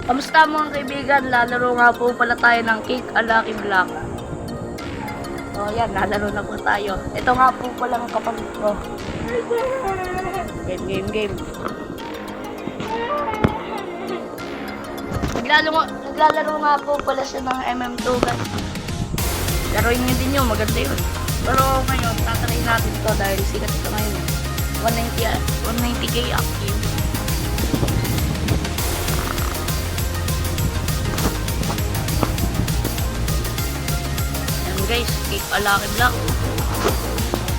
Kamusta mga kaibigan? Lalaro nga po pala tayo ng Cake a Lucky Block. So yan, lalaro na po tayo. Ito nga po pala ang kapatid ko. Game. Naglalaro nga po pala siya ng MM2 guys. Laruin nyo din yun, maganda yun. Pero ngayon, tatry natin to dahil sikat ito ngayon. 190k active. Yan guys, Cake a Lucky Block.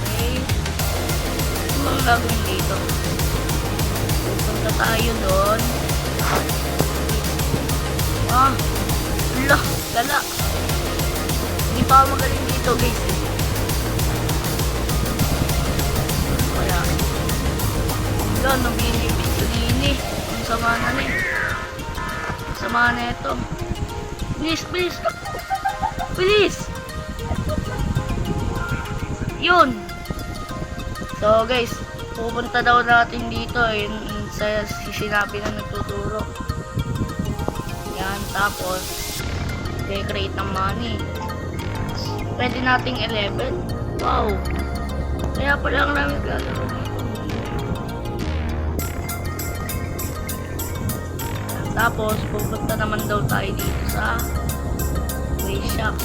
Okay. Ano bang gagawin dito? Pupunta tayo doon. Lala. Hindi pa ako magaling dito guys. Kaya yan, nabinibig ang sama na rin. Sama na ito. Bilis. Yun. So guys, pupunta daw natin dito sa sinabi na nagtuturo. Yan, tapos create ng money. Pwede nating 11. Wow. Kaya pala ang namin gagawin. Tapos pupunta naman daw tayo dito sa way shop.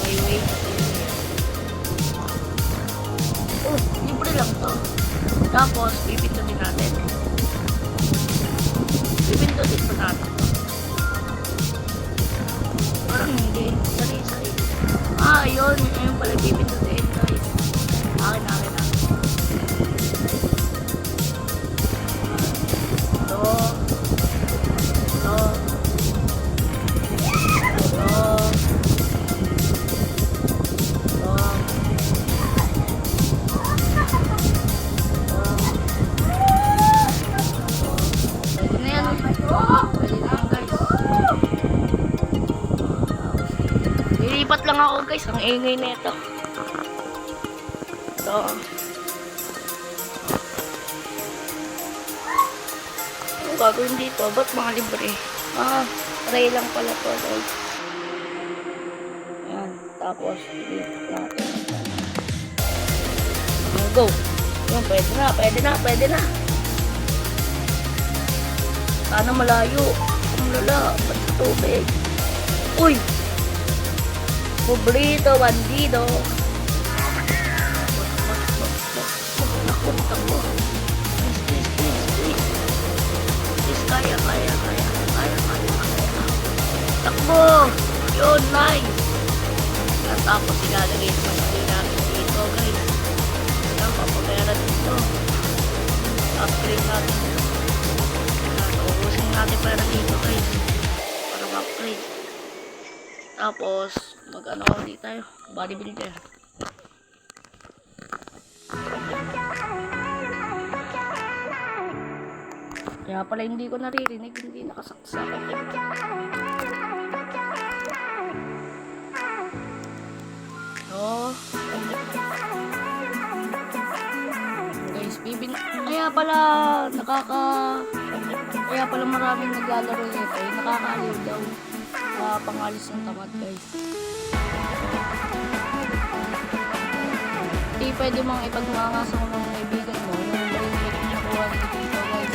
Way. Oh, libre lang to. Tapos pipindutin natin. Pipindutin pa natin. Parang hindi. Sorry. Ayun pala pipindutin guys. Akin. Lilipat lang ako guys, ang ingay na ito. So, ano gagawin dito? Ba't mga libre? Try lang pala to guys. Ayan, tapos delete natin. Go! Ayan, pwede na. Sana malayo. Ang lala, ba't sa tubig? Uy! Pobrito, bandido. Takbo. Please, kaya. Takbo! Yun, nice! At tapos ilalagay natin dito, guys. Yan, papagera dito. Upgrade natin. Ubusin natin pera dito, guys. Para ma-upgrade. Tapos, mag-ano ulit tayo. Bodybuilder. Kaya pala hindi ko naririnig, hindi nakasaksak. So, guys, kaya pala maraming naglalaro nito. Nakakaaliw daw. Pangalis ng tamad guys. Hindi pwede mong ipagmanga sa mga kaibigan mo yung brainwave na nakuha dito guys.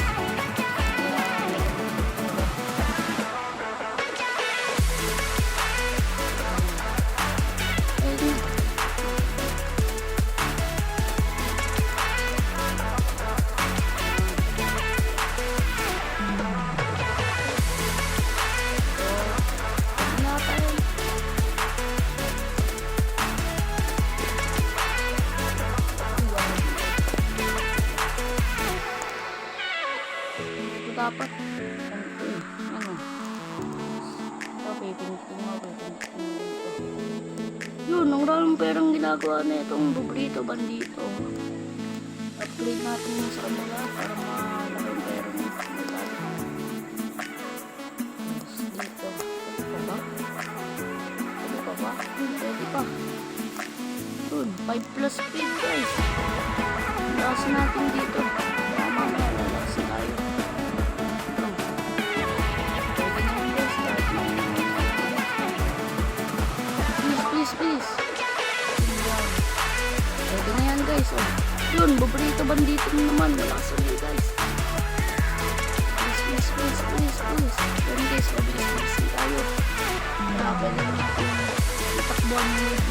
Dapat pipintin mo yun, ang raming perang ginagawa na itong Pobrito Bandito. Upgrade natin yun sa kanila para malaking pera na dito. Pwede pa ba? Pwede pa. Yun, 5 plus speed guys. Lakas natin dito. Mamaya, lakas tayo. guys. Oh. Yun, Bobrito Bandito naman. Malakas ulit guys. Please. Yun guys, mabilis tayo. Kaya pwede natin itakbuhan mo yun.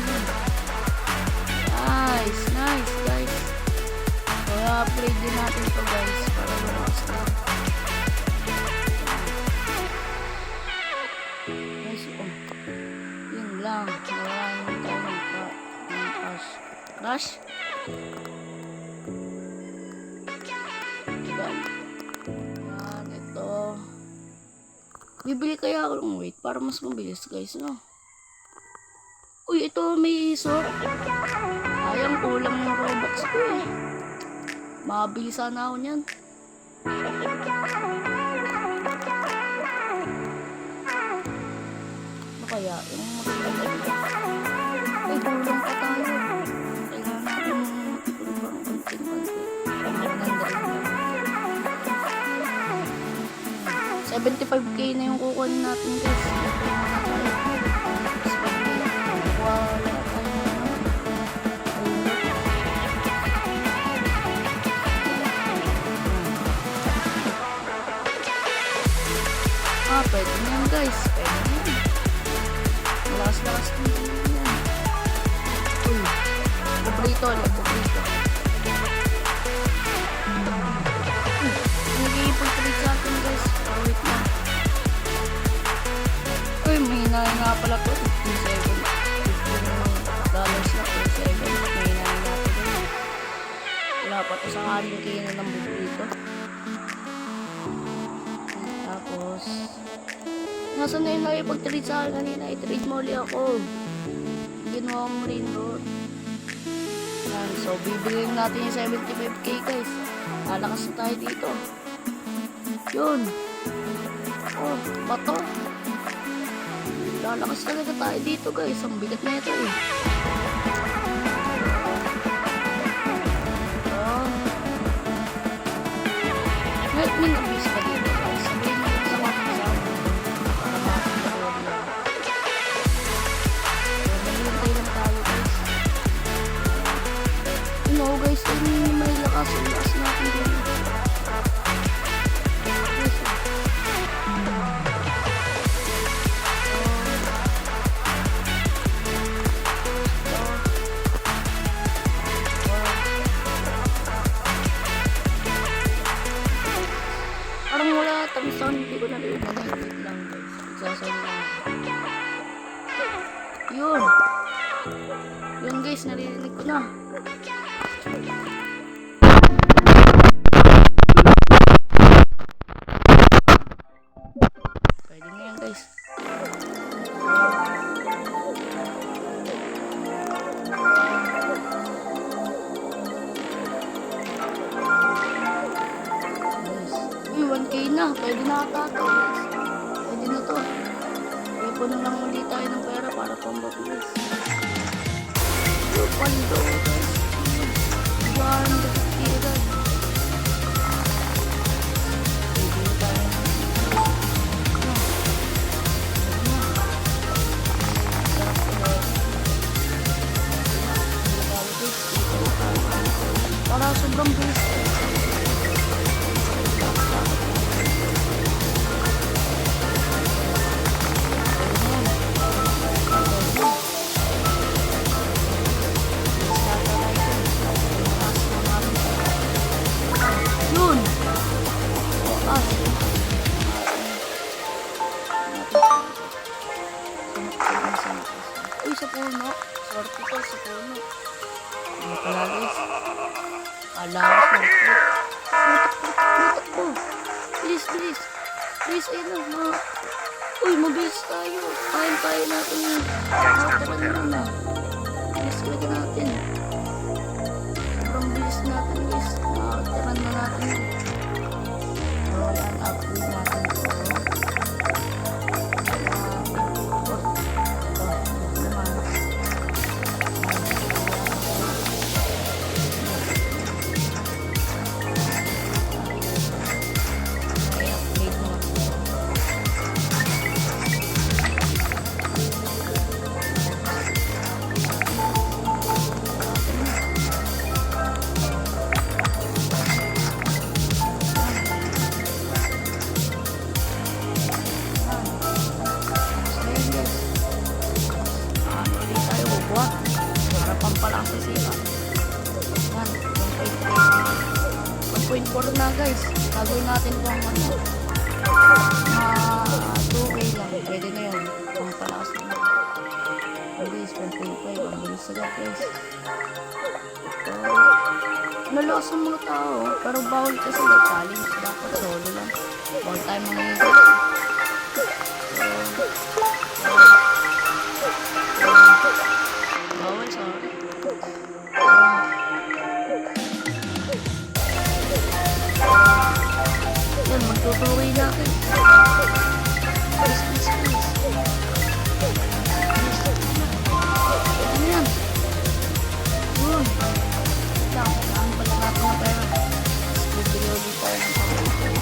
Nice guys. Kaya upgrade din natin to guys para malakas na. Nice. Oh. Yun lang. Maraming tayo ng crash. Yan, ito. Bibili kaya ako ng wait para mas mabilis guys, no? Uy, ito may sword. Sayang, kulang yung Robux ko eh. Mabili sana ako niyan. Ano kaya? Yung magandang ay, kulang pa tayo. Kailangan natin ipon pang konting-konti. 75k na yung kukunin natin guys. Pwede na yan guys. Pwede na yan. Malakas na yan. Uy. Bobrito. Nag-iipon pa rin sa atin guys. Wait na. Uy, mahina nga pala to. 57. $15 na per second. Mahina nga natin. Wala pa to sa kaling kaya na ng Bobrito. Tapos nasa na yun nakipag-trade sa akin kanina? I-trade mo ulit ako. Ginawa mo rin bro. So bibiliin natin yung 75k guys. Lalakas na tayo dito. Yun. Oh, bato. Lalakas talaga tayo dito guys. Ang bigat na ito eh. Help me na-abuse ka dito guys. Sabihin mo sa mga kasama. Para makakita ko lang. Maghihintay lang tayo guys. You know guys, hindi may lakas. Ang lakas natin din. Parang wala tang sound, hindi ko narinig lang guys. Nagsasound lang. Yun guys, narinig ko na. Pwede na yan guys. Uy, 1k na. Pwede na ata ito guys. Pwede na to. Ipon na lang ulit tayo ng pera para pambabilis. Yung palido guys. 150 guys. Pwede tayo na. Para sobrang bilis. Yun! Uy, sa puno. Sorte ko sa puno. Ano pala guys? Alawas na ito. Lutak ko. Bilis. Bilis, ayun na. Uy, mabilis tayo. Kaya natin yun. Nakataran na na. Bilis talaga natin. Sobrang bilis natin guys. Nakataran na natin yun. Yan, upgrade natin ito. 1.4 na guys. Gagawin natin ito ang ano. 2K lang. Pwede na yun. Ang palakas na. Guys, 1.5. Ang bilis agad guys. Nalakas ang mga tao. Pero bawal kasi challenge. Dapat solo lang. Bawal tayo mangyayari. Bawal, sorry. Yan, magtutuloy na akin. Please, please, please. Ano yan? Yun. Kailangan pala natin na pera. Bibili ulit tayo ng pamilya.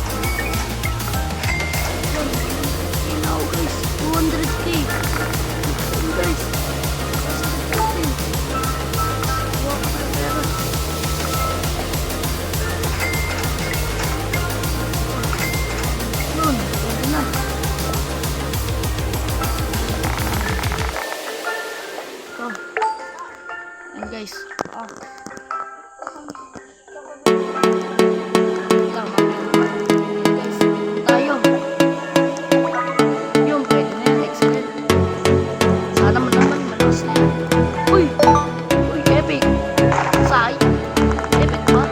Yun ako guys. 200k. Yun guys. Guys, guys, tayo. Yung pwede na yan, excellent. Sana mo naman, malakas na yan. Uy, epic. Say, epic ba?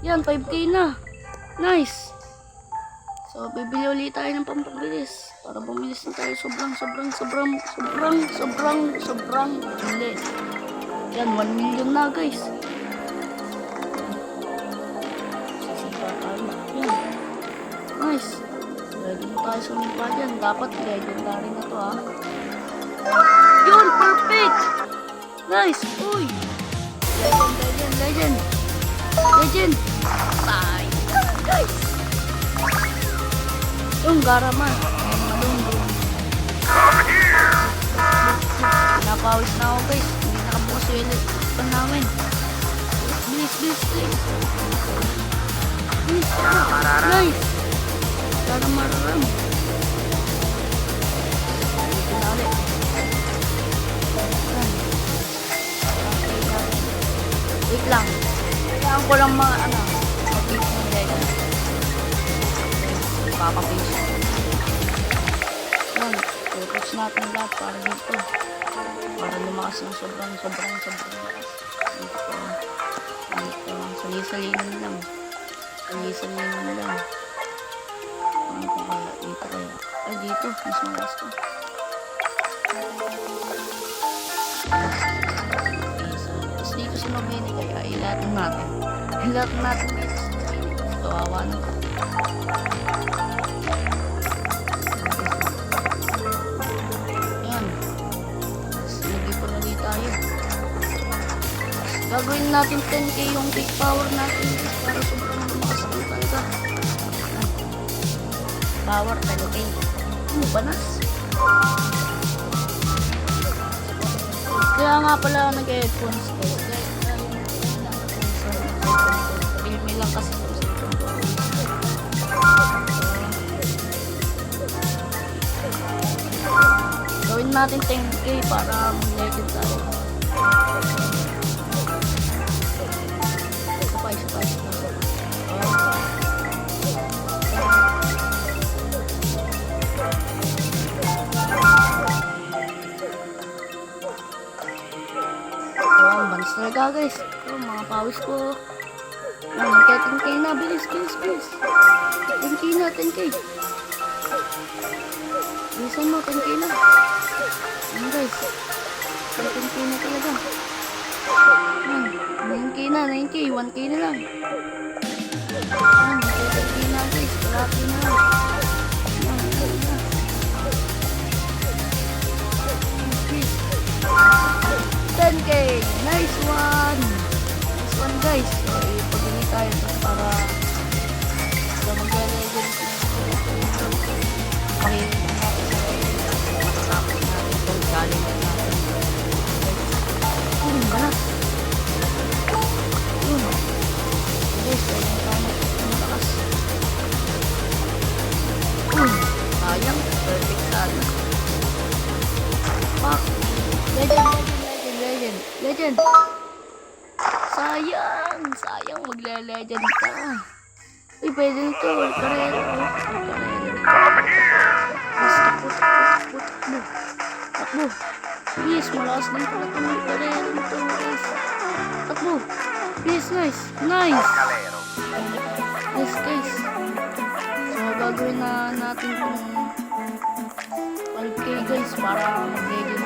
Yan, 5k na. Nice. So, bibili ulit tayo ng pampabilis. Para bumilis na tayo sobrang bili. Yan, 1 million na guys. Yan. Nice. Ready na tayo sumimpa dyan. Dapat legendary na to ha. Yun, perfect! Nice! Uy! Legend! Guys! Yung Garaman. Malunggo. Napawis na ako guys. Hindi nakabukas yung electric namin. Bilis. Nice! Mararam. Wait lang. Kailangan ko lang mga update ng legend. Papapaste. Yan. Focus natin lahat para dito. Para lumakas ng sobrang lakas. Dito. Sali-salinin lang. Dito kaya. Ay, dito. Mas malakas to. Tapos dito sa Mabini kaya ilatin natin. Dito sa Mabini. Kawawa na. Ayan. Tapos nag-ipon ulit tayo. Gagawin natin 10k yung peak power natin para sobrang lumakas ang talaga. Power 10k. Panas. Kaya nga pala nag-headphones ko. Realme lang kasi ito sa cellphone ko. Gawin natin 10k para mag-legend tayo. Isa pa. Banis talaga guys. Mga pawis ko. Kaya 10k na. Bilis. 10k na. Bilisan mo, 10k na. Ayan guys. 10k na talaga. 9k na. 1k na lang. 10k na guys. Kalati na lang. 10k! Nice one guys. Pag-ini tayo para mag-legend. Pakinggan natin matatapos natin itong challenge natin. Balas. Guys, kaya tayo malakas. Sayang. Perfect sana. Fuck. Legend. Sayang magle-legend ka. Uy, pwede nito. Karero. Takbo. Yes, malakas din pala ito. Karero nito guys. Takbo. Yes, nice. Yes guys. So gagawin na natin itong 12k guys para mag-legend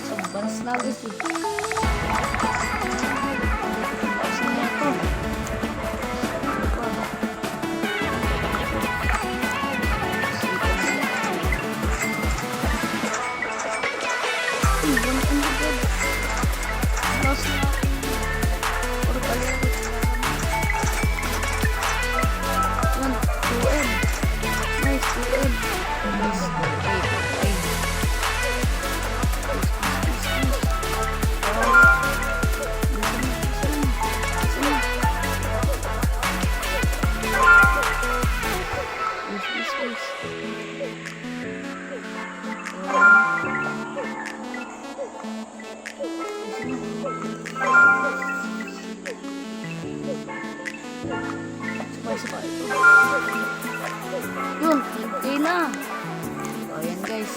sa balas na guys eh. Balas na ito. Balas na puro kalero. 2M. Nice 2M. Nice. Yun, hindi na. So, ayan guys.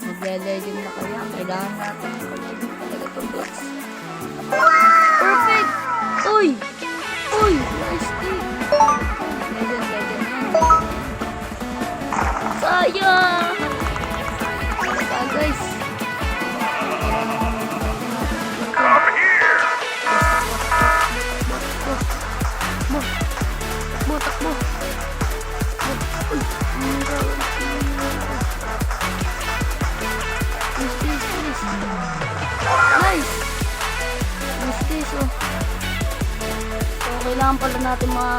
Magle-legend na kaya. Kailangan natin mag-legend talaga itong blocks. Perfect! Uy! Nice thing! Legend yan. Sayang! Basta guys. Takbo. Uy, kailangan pala natin mga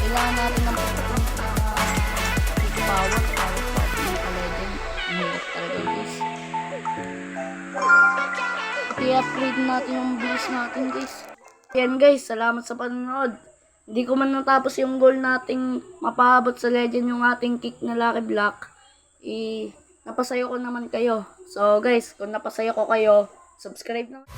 kailangan natin ng pagkakas na power legend. Mahirap talaga guys. I-upgrade natin yung bilis natin guys. Yan guys, salamat sa panonood. Hindi ko man natapos yung goal nating mapaabot sa legend yung ating kick na Lucky Block. Napasayo ko naman kayo. So guys, kung napasayo ko kayo, subscribe na.